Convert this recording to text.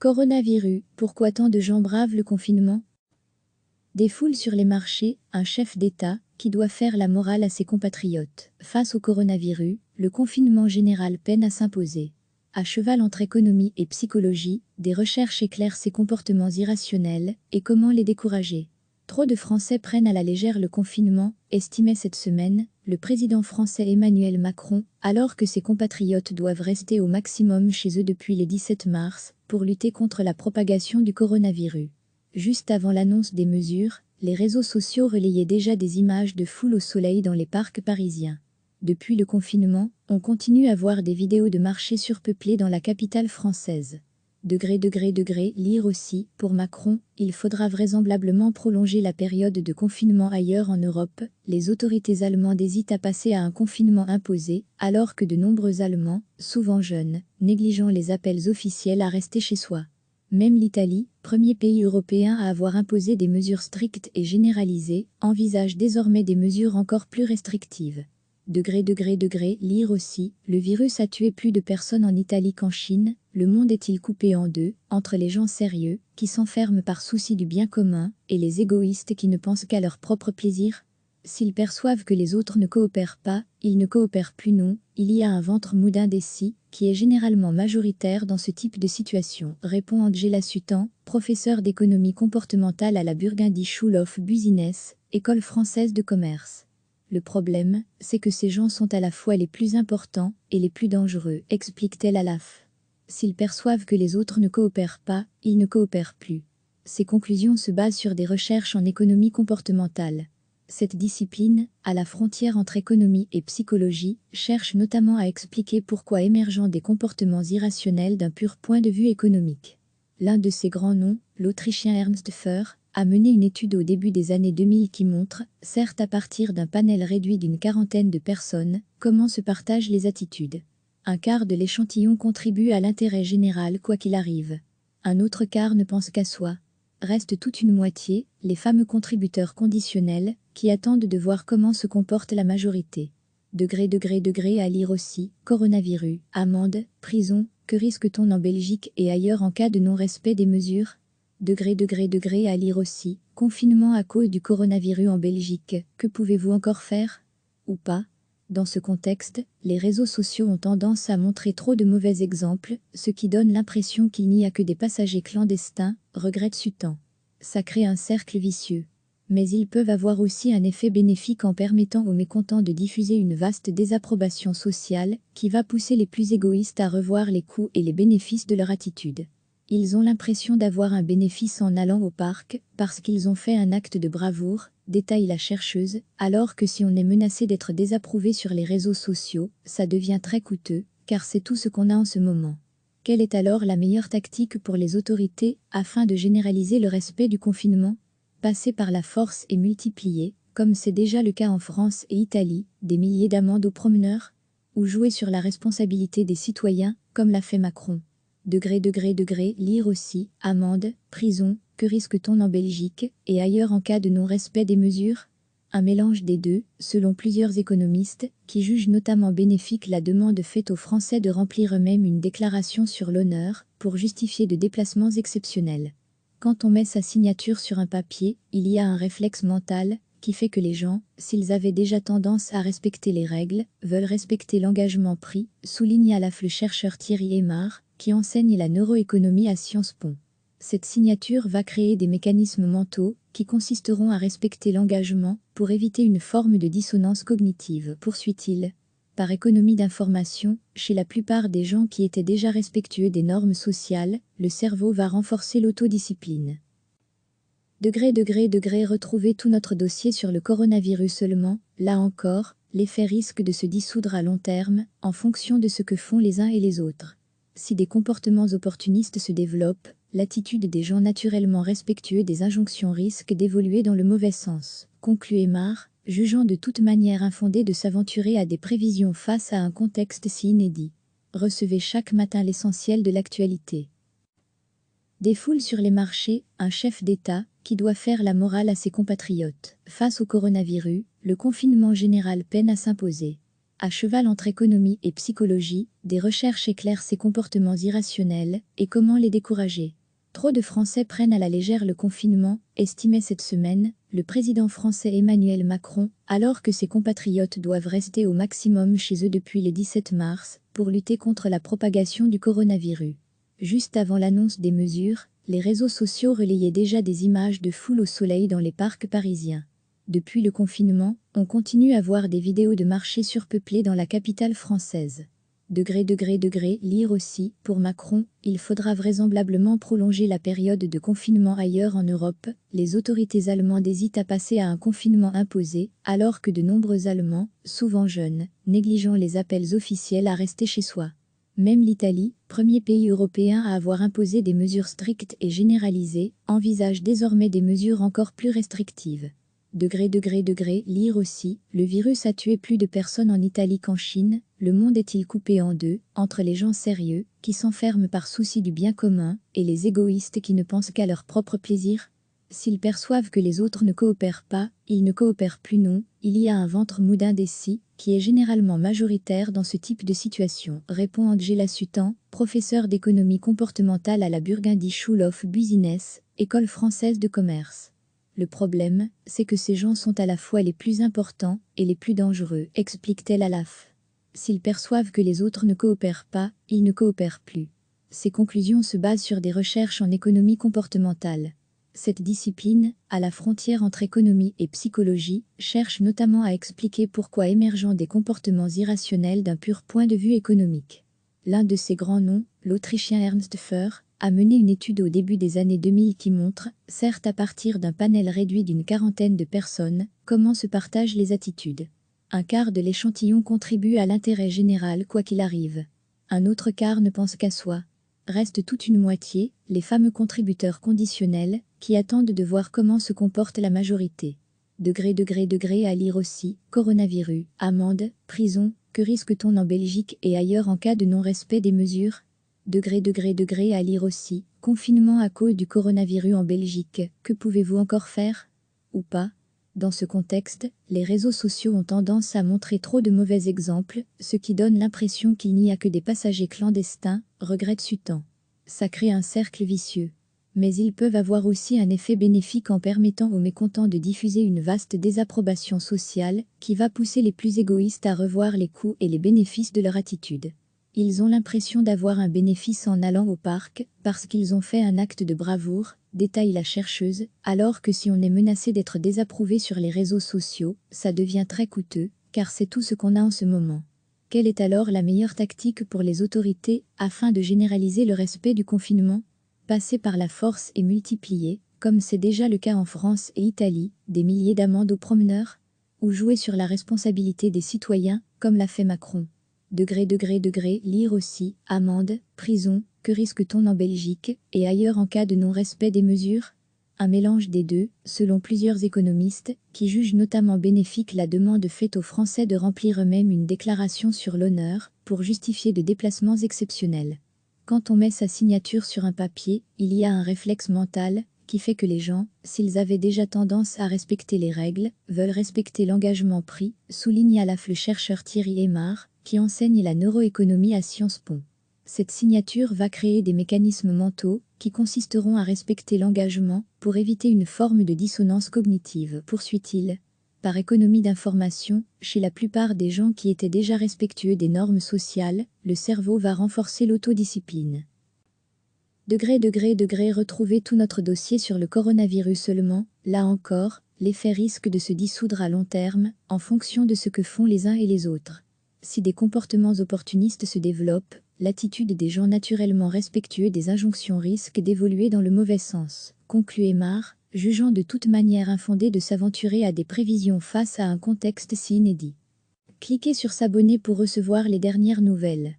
Coronavirus, pourquoi tant de gens bravent le confinement? Des foules sur les marchés, un chef d'État qui doit faire la morale à ses compatriotes. Face au coronavirus, le confinement général peine à s'imposer. À cheval entre économie et psychologie, des recherches éclairent ces comportements irrationnels et comment les décourager. Trop de Français prennent à la légère le confinement, estimait cette semaine le président français Emmanuel Macron, alors que ses compatriotes doivent rester au maximum chez eux depuis le 17 mars pour lutter contre la propagation du coronavirus. Juste avant l'annonce des mesures, les réseaux sociaux relayaient déjà des images de foules au soleil dans les parcs parisiens. Depuis le confinement, on continue à voir des vidéos de marchés surpeuplés dans la capitale française. Lire aussi, pour Macron, il faudra vraisemblablement prolonger la période de confinement ailleurs en Europe. Les autorités allemandes hésitent à passer à un confinement imposé, alors que de nombreux Allemands, souvent jeunes, négligeant les appels officiels à rester chez soi. Même l'Italie, premier pays européen à avoir imposé des mesures strictes et généralisées, envisage désormais des mesures encore plus restrictives. Lire aussi, le virus a tué plus de personnes en Italie qu'en Chine. Le monde est-il coupé en deux, entre les gens sérieux, qui s'enferment par souci du bien commun, et les égoïstes qui ne pensent qu'à leur propre plaisir? S'ils perçoivent que les autres ne coopèrent pas, ils ne coopèrent plus non, il y a un ventre mou d'indécis, qui est généralement majoritaire dans ce type de situation, répond Angela Sutan, professeure d'économie comportementale à la Burgundy School of Business, école française de commerce. Le problème, c'est que ces gens sont à la fois les plus importants et les plus dangereux, explique-t-elle à l'AF. S'ils perçoivent que les autres ne coopèrent pas, ils ne coopèrent plus. Ces conclusions se basent sur des recherches en économie comportementale. Cette discipline, à la frontière entre économie et psychologie, cherche notamment à expliquer pourquoi émergent des comportements irrationnels d'un pur point de vue économique. L'un de ses grands noms, l'Autrichien Ernst Fehr, a mené une étude au début des années 2000 qui montre, certes à partir d'un panel réduit d'une quarantaine de personnes, comment se partagent les attitudes. Un quart de l'échantillon contribue à l'intérêt général quoi qu'il arrive. Un autre quart ne pense qu'à soi. Reste toute une moitié, les fameux contributeurs conditionnels, qui attendent de voir comment se comporte la majorité. À lire aussi, coronavirus, amende, prison, que risque-t-on en Belgique et ailleurs en cas de non-respect des mesures? À lire aussi, confinement à cause du coronavirus en Belgique, que pouvez-vous encore faire? Ou pas? Dans ce contexte, les réseaux sociaux ont tendance à montrer trop de mauvais exemples, ce qui donne l'impression qu'il n'y a que des passagers clandestins, regrette Sutan. Ça crée un cercle vicieux. Mais ils peuvent avoir aussi un effet bénéfique en permettant aux mécontents de diffuser une vaste désapprobation sociale, qui va pousser les plus égoïstes à revoir les coûts et les bénéfices de leur attitude. Ils ont l'impression d'avoir un bénéfice en allant au parc, parce qu'ils ont fait un acte de bravoure, détaille la chercheuse, alors que si on est menacé d'être désapprouvé sur les réseaux sociaux, ça devient très coûteux, car c'est tout ce qu'on a en ce moment. Quelle est alors la meilleure tactique pour les autorités, afin de généraliser le respect du confinement? Passer par la force et multiplier, comme c'est déjà le cas en France et Italie, des milliers d'amendes aux promeneurs? Ou jouer sur la responsabilité des citoyens, comme l'a fait Macron? Lire aussi, amende, prison, que risque-t-on en Belgique et ailleurs en cas de non-respect des mesures? Un mélange des deux, selon plusieurs économistes, qui jugent notamment bénéfique la demande faite aux Français de remplir eux-mêmes une déclaration sur l'honneur, pour justifier de déplacements exceptionnels. Quand on met sa signature sur un papier, il y a un réflexe mental, qui fait que les gens, s'ils avaient déjà tendance à respecter les règles, veulent respecter l'engagement pris, souligne à l'AF le chercheur Thierry Aymar, qui enseigne la neuroéconomie à Sciences Po. Cette signature va créer des mécanismes mentaux, qui consisteront à respecter l'engagement, pour éviter une forme de dissonance cognitive, poursuit-il. Par économie d'information, chez la plupart des gens qui étaient déjà respectueux des normes sociales, le cerveau va renforcer l'autodiscipline. Retrouvez tout notre dossier sur le coronavirus seulement, là encore, l'effet risque de se dissoudre à long terme, en fonction de ce que font les uns et les autres. Si des comportements opportunistes se développent, l'attitude des gens naturellement respectueux des injonctions risque d'évoluer dans le mauvais sens, conclut Aymar, jugeant de toute manière infondé de s'aventurer à des prévisions face à un contexte si inédit. Recevez chaque matin l'essentiel de l'actualité. Des foules sur les marchés, un chef d'État, qui doit faire la morale à ses compatriotes. Face au coronavirus, le confinement général peine à s'imposer. À cheval entre économie et psychologie, Des recherches éclairent ces comportements irrationnels et comment les décourager. Trop de Français prennent à la légère le confinement, estimait cette semaine le président français Emmanuel Macron, alors que ses compatriotes doivent rester au maximum chez eux depuis le 17 mars pour lutter contre la propagation du coronavirus. Juste avant l'annonce des mesures, les réseaux sociaux relayaient déjà des images de foules au soleil dans les parcs parisiens. Depuis le confinement, on continue à voir des vidéos de marchés surpeuplés dans la capitale française. Lire aussi, pour Macron, il faudra vraisemblablement prolonger la période de confinement ailleurs en Europe. Les autorités allemandes hésitent à passer à un confinement imposé, alors que de nombreux Allemands, souvent jeunes, négligeant les appels officiels à rester chez soi. Même l'Italie, premier pays européen à avoir imposé des mesures strictes et généralisées, envisage désormais des mesures encore plus restrictives. Lire aussi, le virus a tué plus de personnes en Italie qu'en Chine. Le monde est-il coupé en deux, entre les gens sérieux, qui s'enferment par souci du bien commun, et les égoïstes qui ne pensent qu'à leur propre plaisir? S'ils perçoivent que les autres ne coopèrent pas, ils ne coopèrent plus non, il y a un ventre mou d'indécis, qui est généralement majoritaire dans ce type de situation, répond Angela Sutan, professeure d'économie comportementale à la Burgundy School of Business, école française de commerce. Le problème, c'est que ces gens sont à la fois les plus importants et les plus dangereux, explique-t-elle à l'AF. S'ils perçoivent que les autres ne coopèrent pas, ils ne coopèrent plus. Ces conclusions se basent sur des recherches en économie comportementale. Cette discipline, à la frontière entre économie et psychologie, cherche notamment à expliquer pourquoi émergent des comportements irrationnels d'un pur point de vue économique. L'un de ces grands noms, l'Autrichien Ernst Fehr, a mené une étude au début des années 2000 qui montre, certes à partir d'un panel réduit d'une quarantaine de personnes, comment se partagent les attitudes. Un quart de l'échantillon contribue à l'intérêt général quoi qu'il arrive. Un autre quart ne pense qu'à soi. Reste toute une moitié, les fameux contributeurs conditionnels, qui attendent de voir comment se comporte la majorité. À lire aussi, coronavirus, amende, prison, que risque-t-on en Belgique et ailleurs en cas de non-respect des mesures? À lire aussi, confinement à cause du coronavirus en Belgique, que pouvez-vous encore faire? Ou pas? Dans ce contexte, les réseaux sociaux ont tendance à montrer trop de mauvais exemples, ce qui donne l'impression qu'il n'y a que des passagers clandestins, regrette Sutan. Ça crée un cercle vicieux. Mais ils peuvent avoir aussi un effet bénéfique en permettant aux mécontents de diffuser une vaste désapprobation sociale, qui va pousser les plus égoïstes à revoir les coûts et les bénéfices de leur attitude. Ils ont l'impression d'avoir un bénéfice en allant au parc, parce qu'ils ont fait un acte de bravoure, détaille la chercheuse, alors que si on est menacé d'être désapprouvé sur les réseaux sociaux, ça devient très coûteux, car c'est tout ce qu'on a en ce moment. Quelle est alors la meilleure tactique pour les autorités, afin de généraliser le respect du confinement? Passer par la force et multiplier, comme c'est déjà le cas en France et Italie, des milliers d'amendes aux promeneurs? Ou jouer sur la responsabilité des citoyens, comme l'a fait Macron? Lire aussi, amende, prison, que risque-t-on en Belgique et ailleurs en cas de non-respect des mesures? Un mélange des deux, selon plusieurs économistes, qui jugent notamment bénéfique la demande faite aux Français de remplir eux-mêmes une déclaration sur l'honneur, pour justifier de déplacements exceptionnels. Quand on met sa signature sur un papier, il y a un réflexe mental, qui fait que les gens, s'ils avaient déjà tendance à respecter les règles, veulent respecter l'engagement pris, souligne à l'AF le chercheur Thierry Aymar, qui enseigne la neuroéconomie à Sciences Po. Cette signature va créer des mécanismes mentaux, qui consisteront à respecter l'engagement, pour éviter une forme de dissonance cognitive, poursuit-il. Par économie d'information, chez la plupart des gens qui étaient déjà respectueux des normes sociales, le cerveau va renforcer l'autodiscipline. Retrouvez tout notre dossier sur le coronavirus seulement, là encore, l'effet risque de se dissoudre à long terme, en fonction de ce que font les uns et les autres. Si des comportements opportunistes se développent, l'attitude des gens naturellement respectueux des injonctions risque d'évoluer dans le mauvais sens, conclut Aymar, jugeant de toute manière infondé de s'aventurer à des prévisions face à un contexte si inédit. Cliquez sur s'abonner pour recevoir les dernières nouvelles.